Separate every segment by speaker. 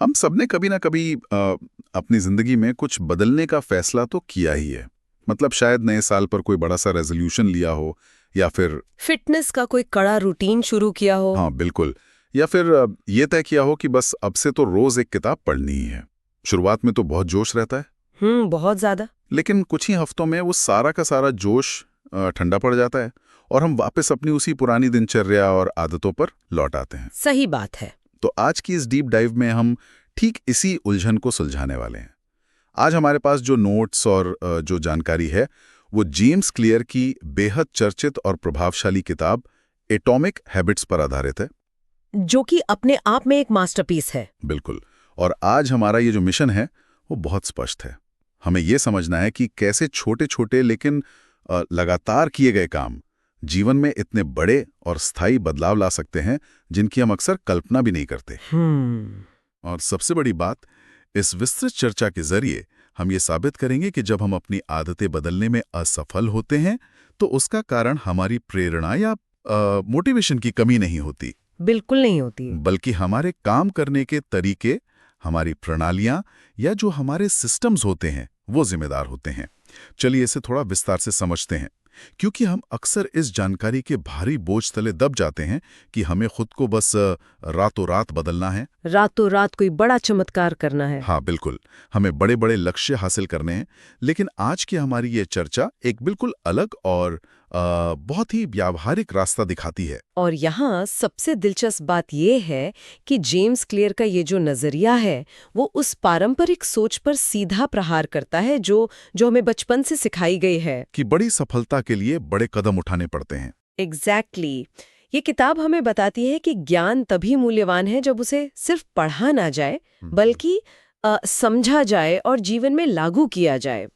Speaker 1: हम सबने कभी ना कभी अपनी जिंदगी में कुछ बदलने का फैसला तो किया ही है। मतलब शायद नए साल पर कोई बड़ा सा रेजोल्यूशन लिया हो, या फिर
Speaker 2: फिटनेस का कोई कड़ा रूटीन शुरू किया हो।
Speaker 1: हाँ बिल्कुल, या फिर ये तय किया हो कि बस अब से तो रोज एक किताब पढ़नी ही है। शुरुआत में तो बहुत जोश रहता है,
Speaker 2: बहुत ज्यादा।
Speaker 1: लेकिन कुछ ही हफ्तों में वो सारा का सारा जोश ठंडा पड़ जाता है और हम वापस अपनी उसी पुरानी दिनचर्या और आदतों पर लौट आते हैं।
Speaker 2: सही बात है।
Speaker 1: तो आज की इस डीप डाइव में हम ठीक इसी उलझन को सुलझाने वाले हैं। आज हमारे पास जो नोट्स और जो जानकारी है वो जेम्स क्लियर की बेहद चर्चित और प्रभावशाली किताब एटॉमिक हैबिट्स पर आधारित है,
Speaker 2: जो कि अपने आप में एक मास्टरपीस है।
Speaker 1: बिल्कुल। और आज हमारा ये जो मिशन है वो बहुत स्पष्ट है। हमें ये समझना है कि कैसे छोटे छोटे लेकिन लगातार किए गए काम जीवन में इतने बड़े और स्थायी बदलाव ला सकते हैं जिनकी हम अक्सर कल्पना भी नहीं करते। और सबसे बड़ी बात, इस विस्तृत चर्चा के जरिए हम ये साबित करेंगे कि जब हम अपनी आदतें बदलने में असफल होते हैं तो उसका कारण हमारी प्रेरणा या मोटिवेशन की कमी नहीं होती,
Speaker 2: बिल्कुल नहीं होती,
Speaker 1: बल्कि हमारे काम करने के तरीके, हमारी प्रणालियां या जो हमारे सिस्टम्स होते हैं वो जिम्मेदार होते हैं। चलिए इसे थोड़ा विस्तार से समझते हैं, क्योंकि हम अक्सर इस जानकारी के भारी बोझ तले दब जाते हैं कि हमें खुद को बस रातों रात बदलना है,
Speaker 2: रातों रात कोई बड़ा चमत्कार करना है।
Speaker 1: हाँ बिल्कुल, हमें बड़े बड़े लक्ष्य हासिल करने हैं। लेकिन आज की हमारी ये चर्चा एक बिल्कुल अलग और बहुत ही व्यावहारिक रास्ता दिखाती है।
Speaker 2: और यहाँ सबसे दिलचस्प बात यह है कि जेम्स क्लियर का ये जो नजरिया है वो उस पारंपरिक सोच पर सीधा प्रहार करता है जो हमें बचपन से सिखाई गई है
Speaker 1: कि बड़ी सफलता के लिए बड़े कदम उठाने पड़ते हैं।
Speaker 2: एग्जैक्टली ये किताब हमें बताती है कि ज्ञान तभी मूल्यवान है जब उसे सिर्फ पढ़ा ना जाए बल्कि समझा जाए और जीवन में लागू किया जाए।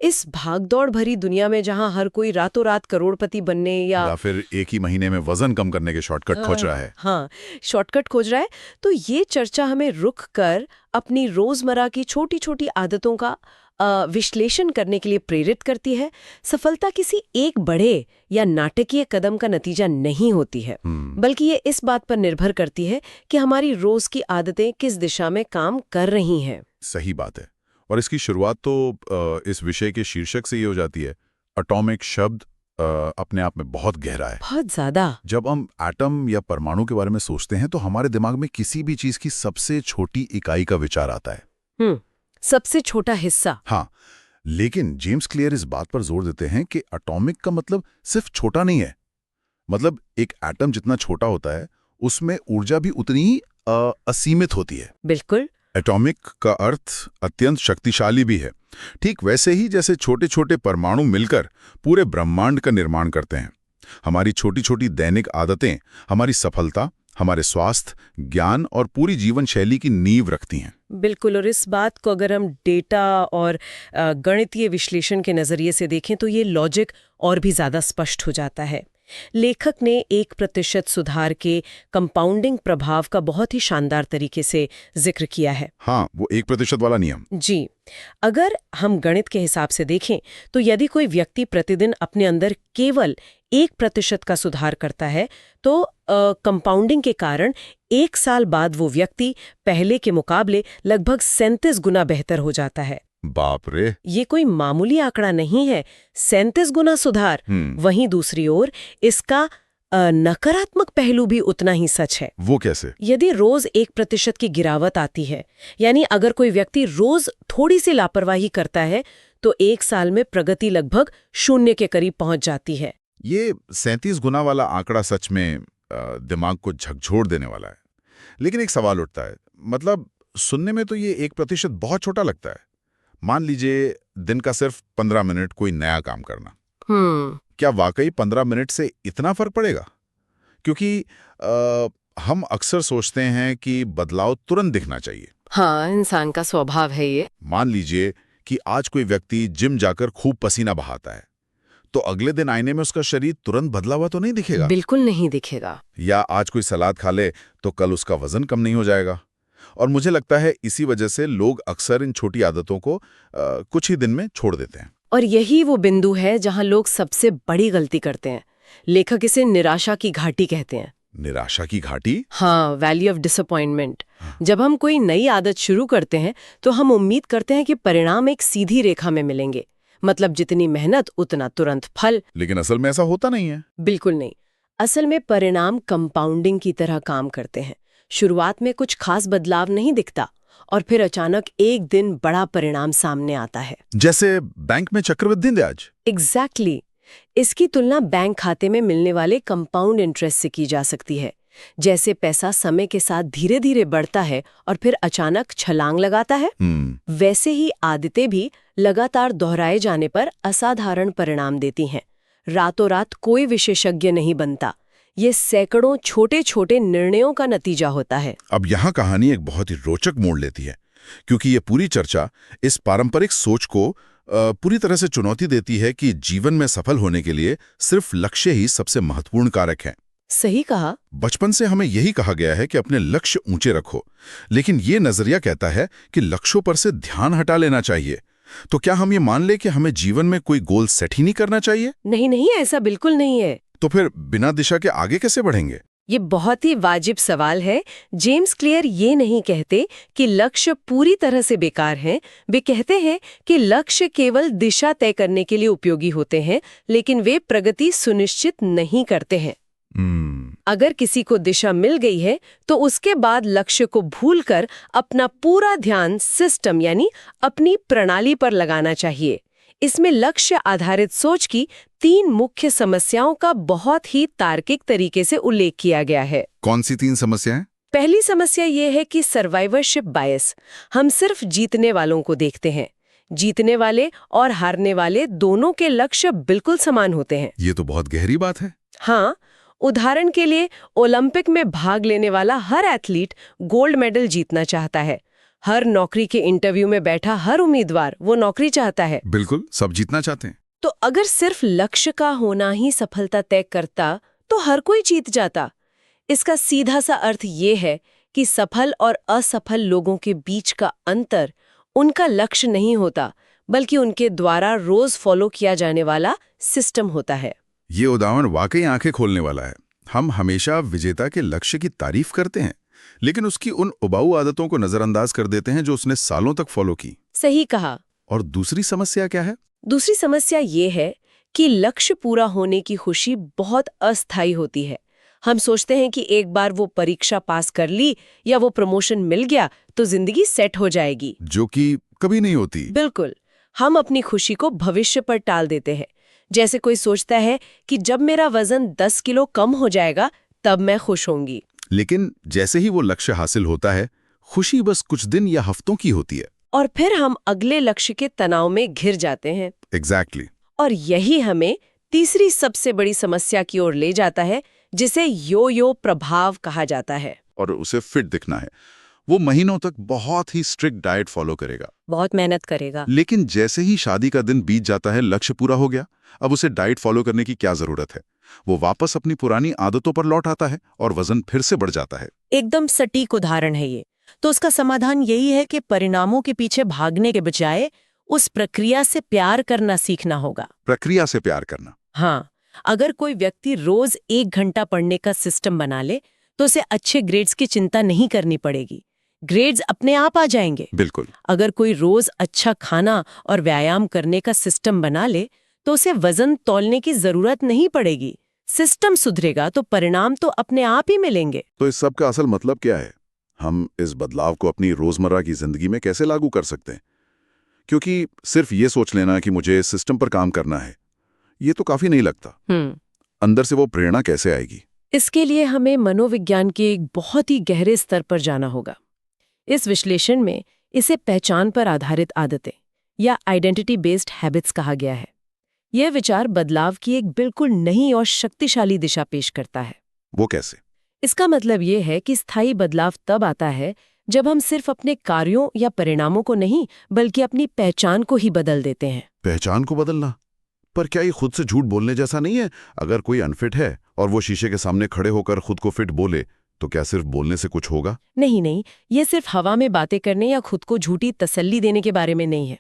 Speaker 2: इस भागदौड़ भरी दुनिया में जहां हर कोई रातों रात करोड़पति बनने या
Speaker 1: फिर एक ही महीने में वजन कम करने के शॉर्टकट खोज रहा है,
Speaker 2: हाँ शॉर्टकट खोज रहा है, तो ये चर्चा हमें रुक कर अपनी रोजमर्रा की छोटी छोटी आदतों का विश्लेषण करने के लिए प्रेरित करती है। सफलता किसी एक बड़े या नाटकीय कदम का नतीजा नहीं होती है, बल्कि ये इस बात पर निर्भर करती है कि हमारी रोज की आदतें किस दिशा में काम कर रही हैं।
Speaker 1: सही बात है। और इसकी शुरुआत तो इस विषय के शीर्षक से ही हो जाती है। एटॉमिक शब्द अपने आप में बहुत गहरा है,
Speaker 2: बहुत ज्यादा।
Speaker 1: जब हम एटम या परमाणु के बारे में सोचते हैं तो हमारे दिमाग में किसी भी चीज की सबसे छोटी इकाई का विचार आता है,
Speaker 2: सबसे छोटा हिस्सा।
Speaker 1: हाँ, लेकिन जेम्स क्लियर इस बात पर जोर देते हैं कि एटॉमिक का मतलब सिर्फ छोटा नहीं है। मतलब एक एटम जितना छोटा होता है उसमें ऊर्जा भी उतनी ही असीमित होती है।
Speaker 2: बिल्कुल।
Speaker 1: एटॉमिक का अर्थ अत्यंत शक्तिशाली भी है। ठीक वैसे ही जैसे छोटे छोटे परमाणु मिलकर पूरे ब्रह्मांड का निर्माण करते हैं, हमारी छोटी छोटी दैनिक आदतें हमारी सफलता, हमारे स्वास्थ्य, ज्ञान और पूरी जीवन शैली की नींव रखती हैं।
Speaker 2: बिल्कुल। और इस बात को अगर हम डेटा और गणितीय विश्लेषण के नजरिए से देखें तो ये लॉजिक और भी ज्यादा स्पष्ट हो जाता है। लेखक ने 1% सुधार के कंपाउंडिंग प्रभाव का बहुत ही शानदार तरीके से जिक्र किया है।
Speaker 1: हाँ, वो 1% वाला नियम।
Speaker 2: जी, अगर हम गणित के हिसाब से देखें तो यदि कोई व्यक्ति प्रतिदिन अपने अंदर केवल 1% का सुधार करता है तो कंपाउंडिंग के कारण 1 साल बाद वो व्यक्ति पहले के मुकाबले लगभग 37 गुना बेहतर हो जाता है।
Speaker 1: बाप रे!
Speaker 2: ये कोई मामूली आंकड़ा नहीं है, 37 गुना सुधार। वहीं दूसरी ओर इसका नकारात्मक पहलू भी उतना ही सच है।
Speaker 1: वो कैसे?
Speaker 2: यदि रोज 1% की गिरावट आती है, यानी अगर कोई व्यक्ति रोज थोड़ी सी लापरवाही करता है तो 1 साल में प्रगति लगभग 0 के करीब पहुंच जाती है।
Speaker 1: ये 37 गुना वाला आंकड़ा सच में दिमाग को झकझोर देने वाला है। लेकिन एक सवाल उठता है, मतलब सुनने में तो ये 1% बहुत छोटा लगता है। मान लीजिए दिन का सिर्फ 15 मिनट कोई नया काम करना, क्या वाकई 15 मिनट से इतना फर्क पड़ेगा? क्योंकि हम अक्सर सोचते हैं कि बदलाव तुरंत दिखना चाहिए।
Speaker 2: हाँ, इंसान का स्वभाव है ये।
Speaker 1: मान लीजिए कि आज कोई व्यक्ति जिम जाकर खूब पसीना बहाता है, तो अगले दिन आईने में उसका शरीर तुरंत बदला हुआ तो नहीं दिखेगा।
Speaker 2: बिल्कुल नहीं दिखेगा।
Speaker 1: या आज कोई सलाद खा ले तो कल उसका वजन कम नहीं हो जाएगा। और मुझे लगता है इसी वजह से लोग अक्सर इन छोटी आदतों को कुछ ही दिन में छोड़ देते हैं।
Speaker 2: और यही वो बिंदु है जहां लोग सबसे बड़ी गलती करते हैं। लेखक इसे निराशा की घाटी कहते हैं।
Speaker 1: निराशा की घाटी।
Speaker 2: हाँ, वैली ऑफ डिसअपॉइंटमेंट। जब हम कोई नई आदत शुरू करते हैं तो हम उम्मीद करते हैं कि परिणाम एक सीधी रेखा में मिलेंगे, मतलब जितनी मेहनत उतना तुरंत फल।
Speaker 1: लेकिन असल में ऐसा होता नहीं है।
Speaker 2: बिल्कुल नहीं। असल में परिणाम कंपाउंडिंग की तरह काम करते हैं। शुरुआत में कुछ खास बदलाव नहीं दिखता और फिर अचानक एक दिन बड़ा परिणाम सामने आता है।
Speaker 1: जैसे बैंक में चक्रवृद्धि ब्याज।
Speaker 2: एग्जैक्टली। इसकी तुलना बैंक खाते में मिलने वाले कंपाउंड इंटरेस्ट से की जा सकती है। जैसे पैसा समय के साथ धीरे धीरे बढ़ता है और फिर अचानक छलांग लगाता है, वैसे ही आदतें भी लगातार दोहराए जाने पर असाधारण परिणाम देती हैं। रातों रात कोई विशेषज्ञ नहीं बनता, ये सैकड़ों छोटे छोटे निर्णयों का नतीजा होता है।
Speaker 1: अब यहाँ कहानी एक बहुत ही रोचक मोड़ लेती है, क्योंकि ये पूरी चर्चा इस पारंपरिक सोच को पूरी तरह से चुनौती देती है कि जीवन में सफल होने के लिए सिर्फ लक्ष्य ही सबसे महत्वपूर्ण कारक है।
Speaker 2: सही कहा।
Speaker 1: बचपन से हमें यही कहा गया है कि अपने लक्ष्य ऊंचे रखो, लेकिन ये नजरिया कहता है कि लक्ष्यों पर से ध्यान हटा लेना चाहिए। तो क्या हम ये मान ले कि हमें जीवन में कोई गोल सेट ही नहीं करना चाहिए?
Speaker 2: नहीं नहीं, ऐसा बिल्कुल नहीं है।
Speaker 1: तो फिर बिना दिशा के आगे कैसे बढ़ेंगे?
Speaker 2: ये बहुत ही वाजिब सवाल है। जेम्स क्लियर ये नहीं कहते कि लक्ष्य पूरी तरह से बेकार हैं। वे कहते हैं कि लक्ष्य केवल दिशा तय करने के लिए उपयोगी होते हैं, लेकिन वे प्रगति सुनिश्चित नहीं करते हैं। अगर किसी को दिशा मिल गई है तो उसके बाद लक्ष्य को भूलकर अपना पूरा ध्यान सिस्टम यानी अपनी प्रणाली पर लगाना चाहिए। इसमें लक्ष्य आधारित सोच की 3 मुख्य समस्याओं का बहुत ही तार्किक तरीके से उल्लेख किया गया है।
Speaker 1: कौन सी 3 समस्याएं?
Speaker 2: पहली समस्या ये है कि सर्वाइवरशिप बायस। हम सिर्फ जीतने वालों को देखते हैं। जीतने वाले और हारने वाले दोनों के लक्ष्य बिल्कुल समान होते हैं।
Speaker 1: ये तो बहुत गहरी बात है।
Speaker 2: हाँ, उदाहरण के लिए ओलंपिक में भाग लेने वाला हर एथलीट गोल्ड मेडल जीतना चाहता है। हर नौकरी के इंटरव्यू में बैठा हर उम्मीदवार वो नौकरी चाहता है।
Speaker 1: बिल्कुल, सब जीतना चाहते हैं।
Speaker 2: तो अगर सिर्फ लक्ष्य का होना ही सफलता तय करता तो हर कोई जीत जाता। इसका सीधा सा अर्थ ये है कि सफल और असफल लोगों के बीच का अंतर उनका लक्ष्य नहीं होता, बल्कि उनके द्वारा रोज फॉलो किया जाने वाला सिस्टम होता है।
Speaker 1: ये उदाहरण वाकई आंखें खोलने वाला है। हम हमेशा विजेता के लक्ष्य की तारीफ करते हैं, लेकिन उसकी उन उबाऊ आदतों को नजरअंदाज कर देते हैं जो उसने सालों तक फॉलो की।
Speaker 2: सही कहा।
Speaker 1: और दूसरी समस्या क्या है?
Speaker 2: दूसरी समस्या ये है कि लक्ष्य पूरा होने की खुशी बहुत अस्थायी होती है। हम सोचते हैं कि एक बार वो परीक्षा पास कर ली या वो प्रमोशन मिल गया तो जिंदगी सेट हो जाएगी,
Speaker 1: जो कि कभी नहीं होती।
Speaker 2: बिल्कुल। हम अपनी खुशी को भविष्य पर टाल देते हैं। जैसे कोई सोचता है कि जब मेरा वजन 10 किलो कम हो जाएगा तब मैं खुश होंगी।
Speaker 1: लेकिन जैसे ही वो लक्ष्य हासिल होता है, खुशी बस कुछ दिन या हफ्तों की होती है।
Speaker 2: और फिर हम अगले लक्ष्य के तनाव में घिर जाते हैं।
Speaker 1: एग्जैक्टली।
Speaker 2: और यही हमें तीसरी सबसे बड़ी समस्या की ओर ले जाता है, जिसे यो यो प्रभाव कहा जाता है।
Speaker 1: और उसे फिट दिखना है। वो महीनों तक बहुत ही स्ट्रिक्ट डाइट फॉलो करेगा,
Speaker 2: बहुत मेहनत करेगा,
Speaker 1: लेकिन जैसे ही शादी का दिन बीत जाता है, लक्ष्य पूरा हो गया, अब उसे डाइट फॉलो करने की क्या जरूरत है। वो वापस अपनी पुरानी आदतों पर लौट आता है और वजन फिर से बढ़ जाता है।
Speaker 2: एकदम सटीक उदाहरण है ये। तो उसका समाधान यही है कि परिणामों के पीछे भागने के बजाय उस प्रक्रिया से प्यार करना सीखना होगा।
Speaker 1: प्रक्रिया से प्यार करना।
Speaker 2: हाँ, अगर कोई व्यक्ति रोज 1 घंटा पढ़ने का सिस्टम बना ले तो उसे अच्छे ग्रेड्स की चिंता नहीं करनी पड़ेगी। ग्रेड्स अपने आप आ जाएंगे।
Speaker 1: बिल्कुल।
Speaker 2: अगर कोई रोज अच्छा खाना और व्यायाम करने का सिस्टम बना ले तो उसे वजन तौलने की जरूरत नहीं पड़ेगी। सिस्टम सुधरेगा तो परिणाम तो अपने आप ही मिलेंगे।
Speaker 1: तो इस सब का असल मतलब क्या है? हम इस बदलाव को अपनी रोजमर्रा की जिंदगी में कैसे लागू कर सकते हैं? क्योंकि सिर्फ ये सोच लेना कि मुझे इस सिस्टम पर काम करना है, ये तो काफी नहीं लगता। अंदर से वो प्रेरणा कैसे आएगी?
Speaker 2: इसके लिए हमें मनोविज्ञान के एक बहुत ही गहरे स्तर पर जाना होगा। इस विश्लेषण में इसे पहचान पर आधारित आदतें या आइडेंटिटी बेस्ड हैबिट्स कहा गया है। यह विचार बदलाव की एक बिल्कुल नई और शक्तिशाली दिशा पेश करता है।
Speaker 1: वो कैसे?
Speaker 2: इसका मतलब ये है कि स्थायी बदलाव तब आता है जब हम सिर्फ अपने कार्यों या परिणामों को नहीं, बल्कि अपनी पहचान को ही बदल देते हैं।
Speaker 1: पहचान को बदलना? पर क्या ये खुद से झूठ बोलने जैसा नहीं है? अगर कोई अनफिट है और वो शीशे के सामने खड़े होकर खुद को फिट बोले, तो क्या सिर्फ बोलने से कुछ होगा?
Speaker 2: नहीं, ये सिर्फ हवा में बातें करने या खुद को झूठी तसल्ली देने के बारे में नहीं है।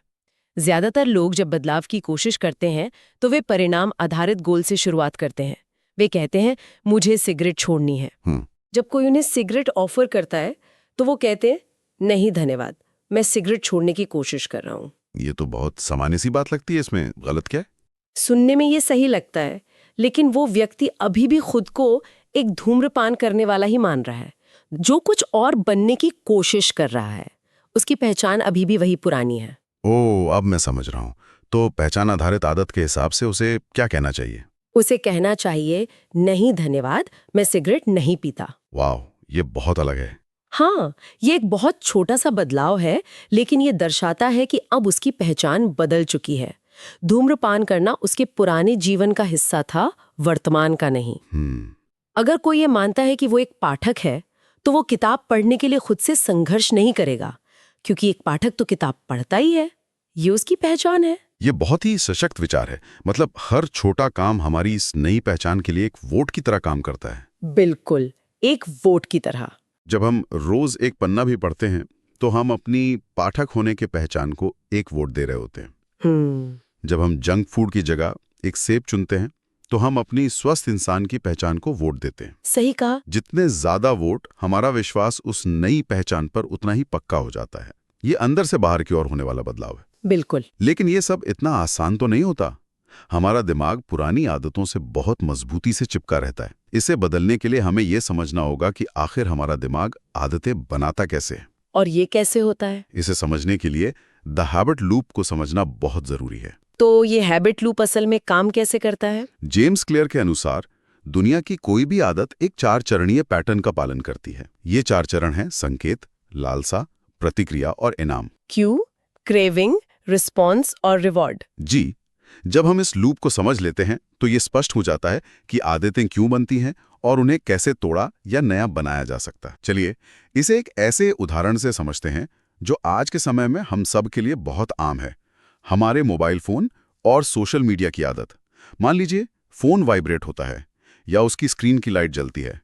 Speaker 2: ज्यादातर लोग जब बदलाव की कोशिश करते हैं तो वे परिणाम आधारित गोल से शुरुआत करते हैं। वे कहते हैं मुझे सिगरेट छोड़नी है। जब कोई उन्हें सिगरेट ऑफर करता है तो वो कहते हैं नहीं धन्यवाद, मैं सिगरेट छोड़ने की कोशिश कर रहा हूँ।
Speaker 1: ये तो बहुत सामान्य सी बात लगती है, इसमें गलत क्या है?
Speaker 2: सुनने में ये सही लगता है, लेकिन वो व्यक्ति अभी भी खुद को एक धूम्रपान करने वाला ही मान रहा है, जो कुछ और बनने की कोशिश कर रहा है। उसकी पहचान अभी भी वही पुरानी है।
Speaker 1: ओह, अब मैं समझ रहा हूँ। तो पहचान आधारित आदत के हिसाब से उसे क्या कहना चाहिए?
Speaker 2: उसे कहना चाहिए नहीं धन्यवाद, मैं सिगरेट नहीं पीता।
Speaker 1: वाह, ये बहुत अलग है।
Speaker 2: हाँ, ये एक बहुत छोटा सा बदलाव है, लेकिन ये दर्शाता है कि अब उसकी पहचान बदल चुकी है। धूम्रपान करना उसके पुराने जीवन का हिस्सा था, वर्तमान का नहीं। अगर कोई ये मानता है कि वो एक पाठक है, तो वो किताब पढ़ने के लिए खुद से संघर्ष नहीं करेगा, क्योंकि एक पाठक तो किताब पढ़ता ही है। ये उसकी पहचान है।
Speaker 1: ये बहुत ही सशक्त विचार है। मतलब हर छोटा काम हमारी इस नई पहचान के लिए एक वोट की तरह काम करता है।
Speaker 2: बिल्कुल, एक वोट की तरह।
Speaker 1: जब हम रोज एक पन्ना भी पढ़ते हैं तो हम अपनी पाठक होने के पहचान को एक वोट दे रहे होते हैं। जब हम जंक फूड की जगह एक सेब चुनते हैं तो हम अपनी स्वस्थ इंसान की पहचान को वोट देते हैं।
Speaker 2: सही कहा।
Speaker 1: जितने ज्यादा वोट, हमारा विश्वास उस नई पहचान पर उतना ही पक्का हो जाता है। ये अंदर से बाहर की ओर होने वाला बदलाव है।
Speaker 2: बिल्कुल।
Speaker 1: लेकिन ये सब इतना आसान तो नहीं होता। हमारा दिमाग पुरानी आदतों से बहुत मजबूती से चिपका रहता है। इसे बदलने के लिए हमें यह समझना होगा कि आखिर हमारा दिमाग आदतें बनाता कैसे है।
Speaker 2: और ये कैसे होता है?
Speaker 1: इसे समझने के लिए द हैबिट लूप को समझना बहुत जरूरी है।
Speaker 2: तो ये हैबिट लूप असल में काम कैसे करता है?
Speaker 1: जेम्स क्लियर के अनुसार दुनिया की कोई भी आदत एक 4 चरणीय पैटर्न का पालन करती है। ये 4 चरण हैं: संकेत, लालसा, प्रतिक्रिया और इनाम।
Speaker 2: क्यू, क्रेविंग, रिस्पॉन्स और रिवॉर्ड।
Speaker 1: जी, जब हम इस लूप को समझ लेते हैं तो ये स्पष्ट हो जाता है कि आदतें क्यों बनती हैं और उन्हें कैसे तोड़ा या नया बनाया जा सकता है। चलिए इसे एक ऐसे उदाहरण से समझते हैं जो आज के समय में हम सब के लिए बहुत आम है। हमारे मोबाइल फोन और सोशल मीडिया की आदत। मान लीजिए फोन वाइब्रेट होता है या उसकी स्क्रीन की लाइट जलती है।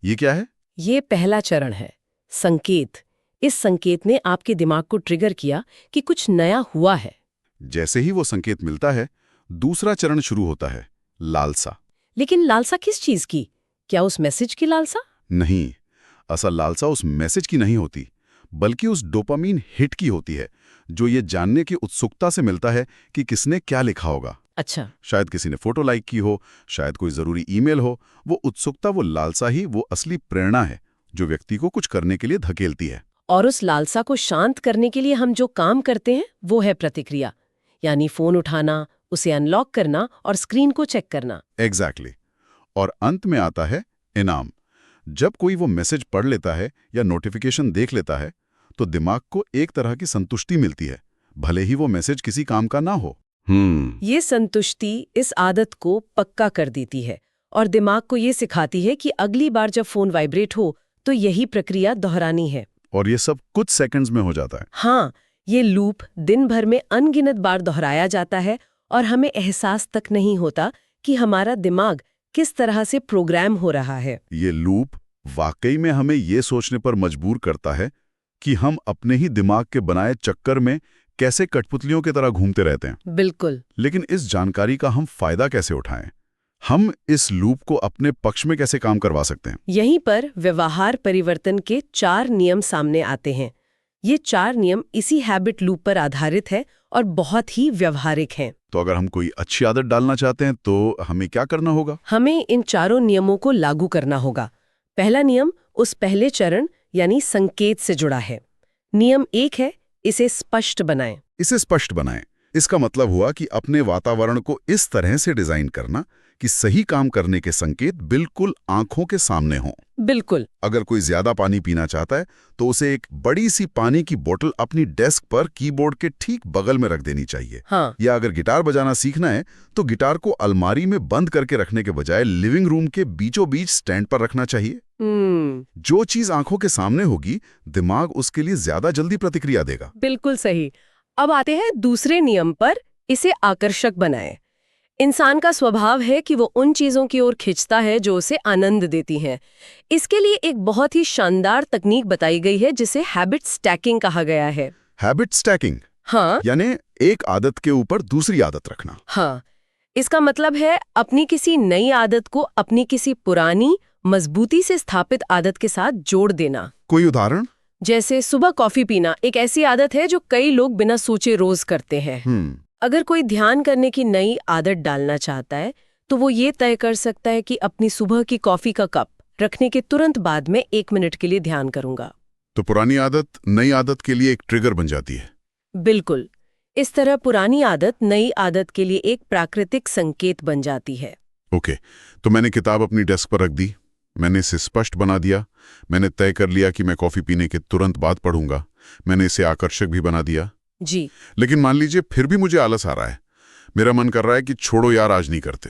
Speaker 1: ये क्या है?
Speaker 2: ये पहला चरण है, संकेत। इस संकेत ने आपके दिमाग को ट्रिगर किया कि कुछ नया हुआ है।
Speaker 1: जैसे ही वो संकेत मिलता है, दूसरा चरण शुरू होता है, लालसा।
Speaker 2: लेकिन लालसा किस चीज की? क्या उस मैसेज की लालसा?
Speaker 1: नहीं, असल लालसा उस मैसेज की नहीं होती, बल्कि उस डोपामीन हिट की होती है, जो ये जानने की उत्सुकता से मिलता है कि किसने क्या लिखा होगा।
Speaker 2: अच्छा।
Speaker 1: शायद किसी ने फोटो लाइक की हो, शायद कोई जरूरी ईमेल हो। वो उत्सुकता, वो लालसा ही वो असली प्रेरणा है जो व्यक्ति को कुछ करने के लिए धकेलती है।
Speaker 2: और उस लालसा को शांत करने के लिए हम जो काम करते हैं वो है प्रतिक्रिया, यानी फोन उठाना, उसे अनलॉक करना और स्क्रीन को चेक करना।
Speaker 1: एग्जैक्टली। और अंत में आता है इनाम। जब कोई वो मैसेज पढ़ लेता है या नोटिफिकेशन देख लेता है तो दिमाग को एक तरह की संतुष्टि मिलती है, भले ही वो मैसेज किसी काम का ना हो।
Speaker 2: ये संतुष्टि इस आदत को पक्का कर देती है और दिमाग को ये सिखाती है कि अगली बार जब फोन वाइब्रेट हो तो यही प्रक्रिया दोहरानी है।
Speaker 1: और ये सब कुछ सेकंड्स में हो जाता है।
Speaker 2: हाँ, ये लूप दिन भर में अनगिनत बार दोहराया जाता है और हमें एहसास तक नहीं होता कि हमारा दिमाग किस तरह से प्रोग्राम हो रहा है।
Speaker 1: ये लूप वाकई में हमें ये सोचने पर मजबूर करता है कि हम अपने ही दिमाग के बनाए चक्कर में कैसे कठपुतलियों की तरह घूमते रहते हैं।
Speaker 2: बिल्कुल।
Speaker 1: लेकिन इस जानकारी का हम फायदा कैसे उठाएं? हम इस लूप को अपने पक्ष में कैसे काम करवा सकते हैं?
Speaker 2: यहीं पर व्यवहार परिवर्तन के 4 नियम सामने आते हैं। ये 4 नियम इसी हैबिट लूप पर आधारित है और बहुत ही व्यवहारिक हैं।
Speaker 1: तो अगर हम कोई अच्छी आदत डालना चाहते हैं तो हमें क्या करना होगा?
Speaker 2: हमें इन 4 नियमों को लागू करना होगा। पहला नियम उस पहले चरण यानी संकेत से जुड़ा है। नियम 1 है, इसे स्पष्ट बनाएं।
Speaker 1: इसे स्पष्ट बनाएं। इसका मतलब हुआ कि अपने वातावरण को इस तरह से डिजाइन करना कि सही काम करने के संकेत बिल्कुल आंखों के सामने हों।
Speaker 2: बिल्कुल।
Speaker 1: अगर कोई ज्यादा पानी पीना चाहता है तो उसे एक बड़ी सी पानी की बोतल अपनी डेस्क पर कीबोर्ड के ठीक बगल में रख देनी चाहिए।
Speaker 2: हाँ।
Speaker 1: या अगर गिटार बजाना सीखना है तो गिटार को अलमारी में बंद करके रखने के बजाय लिविंग रूम के बीचों बीच स्टैंड पर रखना चाहिए। जो चीज आंखों के सामने होगी, दिमाग उसके लिए ज्यादा जल्दी प्रतिक्रिया देगा।
Speaker 2: बिल्कुल सही। अब आते हैं दूसरे नियम पर, इसे आकर्षक बनाएं। इंसान का स्वभाव है कि वो उन चीजों की ओर खिंचता है जो उसे आनंद देती हैं। इसके लिए एक बहुत ही शानदार तकनीक बताई गई है जिसे हैबिट स्टैकिंग कहा गया है।
Speaker 1: Habit stacking?
Speaker 2: हाँ।
Speaker 1: यानी एक आदत के ऊपर दूसरी आदत रखना।
Speaker 2: हाँ, इसका मतलब है अपनी किसी नई आदत को अपनी किसी पुरानी मजबूती से स्थापित आदत के साथ जोड़ देना।
Speaker 1: कोई उदाहरण?
Speaker 2: जैसे सुबह कॉफी पीना एक ऐसी आदत है जो कई लोग बिना सोचे रोज करते हैं। अगर कोई ध्यान करने की नई आदत डालना चाहता है तो वो ये तय कर सकता है कि अपनी सुबह की कॉफी का कप रखने के तुरंत बाद में 1 मिनट के लिए ध्यान करूंगा।
Speaker 1: तो पुरानी आदत नई आदत के लिए एक ट्रिगर बन जाती है।
Speaker 2: बिल्कुल। इस तरह पुरानी आदत नई आदत के लिए एक प्राकृतिक संकेत बन जाती है।
Speaker 1: ओके, तो मैंने किताब अपनी डेस्क पर रख दी, मैंने इसे स्पष्ट बना दिया, मैंने तय कर लिया कि मैं कॉफी पीने के तुरंत बाद पढ़ूंगा, मैंने इसे आकर्षक भी बना दिया।
Speaker 2: जी।
Speaker 1: लेकिन मान लीजिए फिर भी मुझे आलस आ रहा है, मेरा मन कर रहा है कि छोड़ो यार, आज नहीं करते।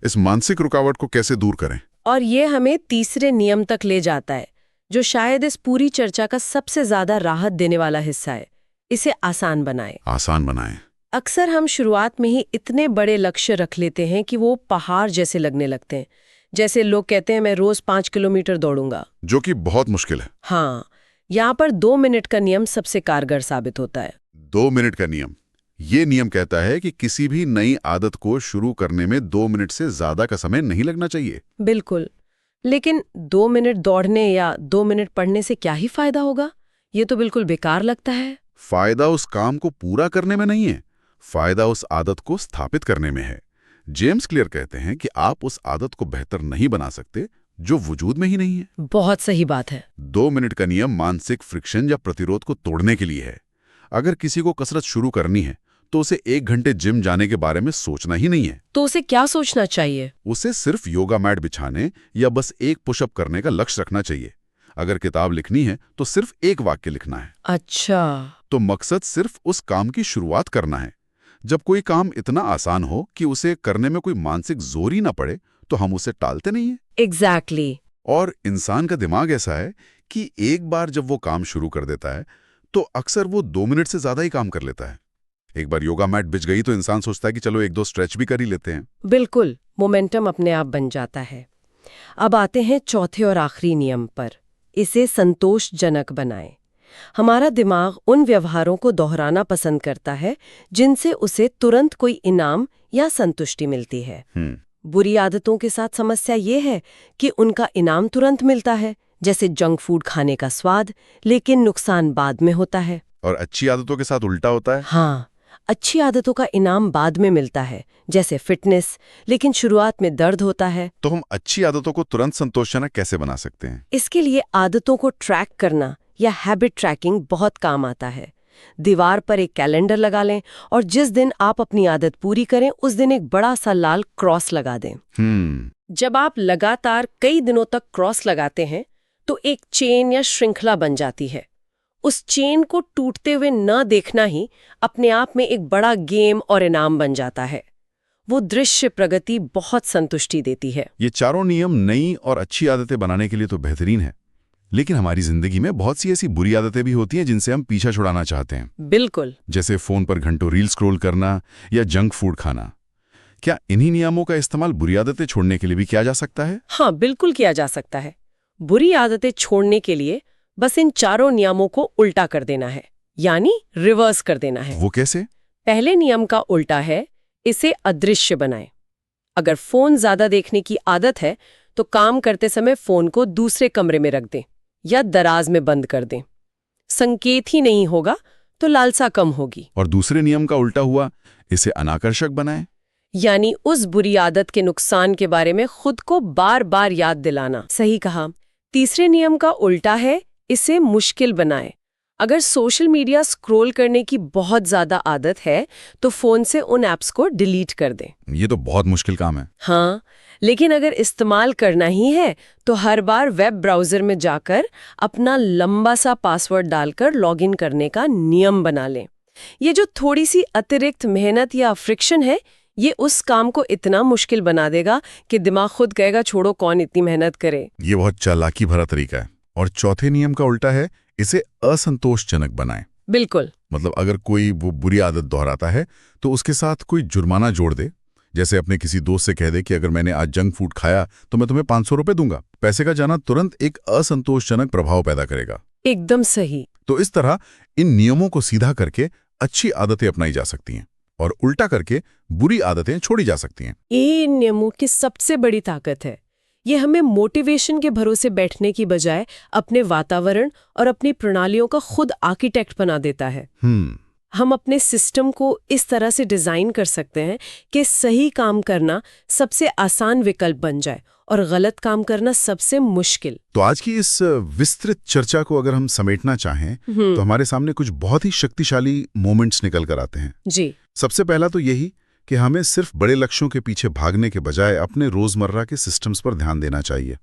Speaker 1: इस मानसिक रुकावट को कैसे दूर करें?
Speaker 2: और ये हमें तीसरे नियम तक ले जाता है, जो शायद इस पूरी चर्चा का सबसे ज्यादा राहत देने वाला हिस्सा है। इसे आसान बनाएं।
Speaker 1: आसान बनाएं।
Speaker 2: अक्सर हम शुरुआत में ही इतने बड़े लक्ष्य रख लेते हैं कि वो पहाड़ जैसे लगने लगते हैं। जैसे लोग कहते हैं मैं रोज 5 किलोमीटर दौड़ूंगा,
Speaker 1: जो कि बहुत मुश्किल है।
Speaker 2: हाँ, यहाँ पर 2 मिनट का नियम सबसे कारगर साबित होता है।
Speaker 1: 2 मिनट का नियम। ये नियम कहता है कि किसी भी नई आदत को शुरू करने में 2 मिनट से ज्यादा का समय नहीं लगना चाहिए।
Speaker 2: बिल्कुल। लेकिन 2 मिनट दौड़ने या 2 मिनट पढ़ने से क्या ही फायदा होगा? ये तो बिल्कुल बेकार लगता है।
Speaker 1: फायदा उस काम को पूरा करने में नहीं है, फायदा उस आदत को स्थापित करने में है। जेम्स क्लियर कहते हैं कि आप उस आदत को बेहतर नहीं बना सकते जो वजूद में ही नहीं है।
Speaker 2: बहुत सही बात है।
Speaker 1: 2 मिनट का नियम मानसिक फ्रिक्शन या प्रतिरोध को तोड़ने के लिए है। अगर किसी को कसरत शुरू करनी है तो उसे 1 घंटे जिम जाने के बारे में सोचना ही नहीं है।
Speaker 2: तो उसे क्या सोचना चाहिए?
Speaker 1: उसे सिर्फ योगा मैट बिछाने या बस 1 पुशअप करने का लक्ष्य रखना चाहिए। अगर किताब लिखनी है तो सिर्फ 1 वाक्य लिखना है।
Speaker 2: अच्छा।
Speaker 1: तो मकसद सिर्फ उस काम की शुरुआत करना है। जब कोई काम इतना आसान हो कि उसे करने में कोई मानसिक जोर ही ना पड़े तो हम उसे टालते नहीं हैं।
Speaker 2: एग्जैक्टली।
Speaker 1: और इंसान का दिमाग ऐसा है कि एक बार जब वो काम शुरू कर देता है तो अक्सर वो 2 मिनट से ज्यादा ही काम कर लेता है। एक बार योगा मैट बिछ गई तो इंसान सोचता है कि चलो 1-2 स्ट्रेच भी कर ही लेते हैं।
Speaker 2: बिल्कुल, मोमेंटम अपने आप बन जाता है। अब आते हैं चौथे और आखिरी नियम पर। इसे संतोषजनक बनाएं। हमारा दिमाग उन व्यवहारों को दोहराना पसंद करता है जिनसे उसे तुरंत कोई इनाम या संतुष्टि मिलती है। बुरी आदतों के साथ समस्या ये है कि उनका इनाम तुरंत मिलता है, जैसे जंक फूड खाने का स्वाद, लेकिन नुकसान बाद में होता है।
Speaker 1: और अच्छी आदतों के साथ उल्टा होता है।
Speaker 2: हाँ, अच्छी आदतों का इनाम बाद में मिलता है, जैसे फिटनेस, लेकिन शुरुआत में दर्द होता है।
Speaker 1: तो हम अच्छी आदतों को तुरंत संतोषजनक कैसे बना सकते हैं?
Speaker 2: इसके लिए आदतों को ट्रैक करना या हैबिट ट्रैकिंग बहुत काम आता है। दीवार पर एक कैलेंडर लगा लें और जिस दिन आप अपनी आदत पूरी करें उस दिन एक बड़ा सा लाल क्रॉस लगा दें। जब आप लगातार कई दिनों तक क्रॉस लगाते हैं तो एक चेन या श्रृंखला बन जाती है। उस चेन को टूटते हुए न देखना ही अपने आप में एक बड़ा गेम और इनाम बन जाता है। वो दृश्य प्रगति बहुत संतुष्टि देती है।
Speaker 1: ये चारों नियम नई और अच्छी आदतें बनाने के लिए तो बेहतरीन है, लेकिन हमारी जिंदगी में बहुत सी ऐसी बुरी आदतें भी होती हैं जिनसे हम पीछा छुड़ाना चाहते हैं।
Speaker 2: बिल्कुल।
Speaker 1: जैसे फोन पर घंटों रील स्क्रॉल करना या जंक फूड खाना। क्या इन्हीं नियमों का इस्तेमाल बुरी आदतें छोड़ने के लिए भी किया जा सकता है?
Speaker 2: हाँ, बिल्कुल किया जा सकता है। बुरी आदतें छोड़ने के लिए बस इन चारों नियमों को उल्टा कर देना है, यानी रिवर्स कर देना है।
Speaker 1: वो कैसे?
Speaker 2: पहले नियम का उल्टा है, इसे अदृश्य बनाएं। अगर फोन ज्यादा देखने की आदत है तो काम करते समय फोन को दूसरे कमरे में रख दें या दराज में बंद कर दें। संकेत ही नहीं होगा तो लालसा कम होगी।
Speaker 1: और दूसरे नियम का उल्टा हुआ, इसे अनाकर्षक बनाएं।
Speaker 2: यानी उस बुरी आदत के नुकसान के बारे में खुद को बार बार याद दिलाना। सही कहा। तीसरे नियम का उल्टा है, इसे मुश्किल बनाएं। अगर सोशल मीडिया स्क्रॉल करने की बहुत ज्यादा आदत है तो फोन से उन ऐप्स को डिलीट कर दें।
Speaker 1: ये तो बहुत मुश्किल काम है।
Speaker 2: हाँ, लेकिन अगर इस्तेमाल करना ही है तो हर बार वेब ब्राउज़र में जाकर अपना लंबा सा पासवर्ड डालकर लॉगिन करने का नियम बना लें। ये जो थोड़ी सी अतिरिक्त मेहनत या फ्रिक्शन है, ये उस काम को इतना मुश्किल बना देगा कि दिमाग खुद कहेगा छोड़ो, कौन इतनी मेहनत करे।
Speaker 1: ये बहुत चालाकी भरा तरीका है। और चौथे नियम का उल्टा है, इसे असंतोषजनक बनाएं।
Speaker 2: बिल्कुल।
Speaker 1: मतलब अगर कोई वो बुरी आदत दोहराता है तो उसके साथ कोई जुर्माना जोड़ दे। जैसे अपने किसी दोस्त से कह दे कि अगर मैंने आज जंक फूड खाया तो मैं तुम्हें 500 रुपए दूंगा। पैसे का जाना तुरंत एक असंतोषजनक प्रभाव पैदा करेगा।
Speaker 2: एकदम सही।
Speaker 1: तो इस तरह इन नियमों को सीधा करके अच्छी आदतें अपनाई जा सकती हैं और उल्टा करके बुरी आदतें छोड़ी जा सकती हैं।
Speaker 2: ये इन नियमों की सबसे बड़ी ताकत है। ये हमें मोटिवेशन के भरोसे बैठने की बजाय अपने वातावरण और अपनी प्रणालियों का खुद आर्किटेक्ट बना देता है। हम अपने सिस्टम को इस तरह से डिजाइन कर सकते हैं कि सही काम करना सबसे आसान विकल्प बन जाए और गलत काम करना सबसे मुश्किल।
Speaker 1: तो आज की इस विस्तृत चर्चा को अगर हम समेटना चाहें तो हमारे सामने कुछ बहुत ही शक्तिशाली मोमेंट्स निकल कर आते हैं।
Speaker 2: जी।
Speaker 1: सबसे पहला तो यही कि हमें सिर्फ बड़े लक्ष्यों के पीछे भागने के बजाय अपने रोजमर्रा के सिस्टम्स पर ध्यान देना चाहिए।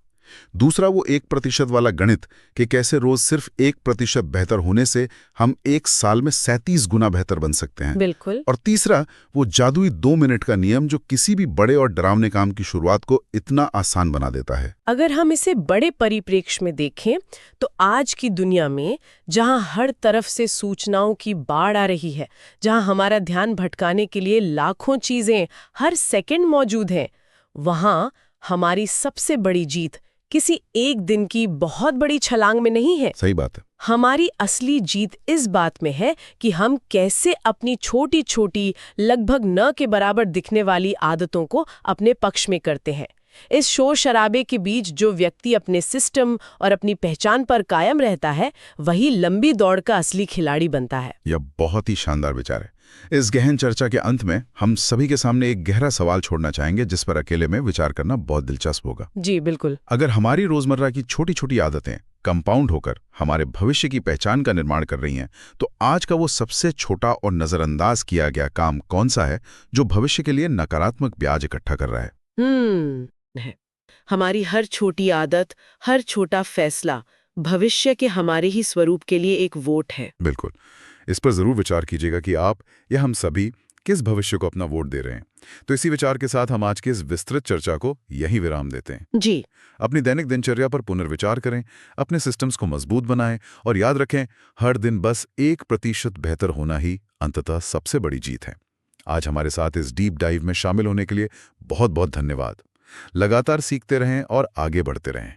Speaker 1: दूसरा वो 1% वाला गणित कि कैसे रोज सिर्फ 1% बेहतर होने से हम 1 साल में 37 गुना बेहतर बन सकते हैं।
Speaker 2: बिल्कुल।
Speaker 1: और तीसरा वो जादुई 2 मिनट का नियम जो किसी भी बड़े और डरावने काम की शुरुआत को इतना आसान बना देता है।
Speaker 2: अगर हम इसे बड़े परिप्रेक्ष्य में देखें तो आज की दुनिया में जहां हर तरफ से सूचनाओं की बाढ़ आ रही है, जहां हमारा ध्यान भटकाने के लिए लाखों चीजें हर सेकंड मौजूद हैं, वहां हमारी सबसे बड़ी जीत किसी एक दिन की बहुत बड़ी छलांग में नहीं है।
Speaker 1: सही बात है।
Speaker 2: हमारी असली जीत इस बात में है कि हम कैसे अपनी छोटी छोटी लगभग न के बराबर दिखने वाली आदतों को अपने पक्ष में करते हैं। इस शोर शराबे के बीच जो व्यक्ति अपने सिस्टम और अपनी पहचान पर कायम रहता है, वही लंबी दौड़ का असली खिलाड़ी बनता है।
Speaker 1: यह बहुत ही शानदार विचार है। इस गहन चर्चा के अंत में हम सभी के सामने एक गहरा सवाल छोड़ना चाहेंगे जिस पर अकेले में विचार करना बहुत दिलचस्प होगा।
Speaker 2: जी बिल्कुल।
Speaker 1: अगर हमारी रोजमर्रा की छोटी छोटी आदतें कंपाउंड होकर हमारे भविष्य की पहचान का निर्माण कर रही हैं, तो आज का वो सबसे छोटा और नजरअंदाज किया गया काम कौन सा है जो भविष्य के लिए नकारात्मक ब्याज इकट्ठा कर रहा है?
Speaker 2: हमारी हर छोटी आदत, हर छोटा फैसला भविष्य के हमारे ही स्वरूप के लिए एक वोट है।
Speaker 1: बिल्कुल। इस पर जरूर विचार कीजिएगा कि आप या हम सभी किस भविष्य को अपना वोट दे रहे हैं। तो इसी विचार के साथ हम आज की इस विस्तृत चर्चा को यहीं विराम देते हैं।
Speaker 2: जी।
Speaker 1: अपनी दैनिक दिनचर्या पर पुनर्विचार करें, अपने सिस्टम्स को मजबूत बनाएं और याद रखें, हर दिन बस 1% बेहतर होना ही अंततः सबसे बड़ी जीत है। आज हमारे साथ इस डीप डाइव में शामिल होने के लिए बहुत बहुत धन्यवाद। लगातार सीखते रहें और आगे बढ़ते रहें।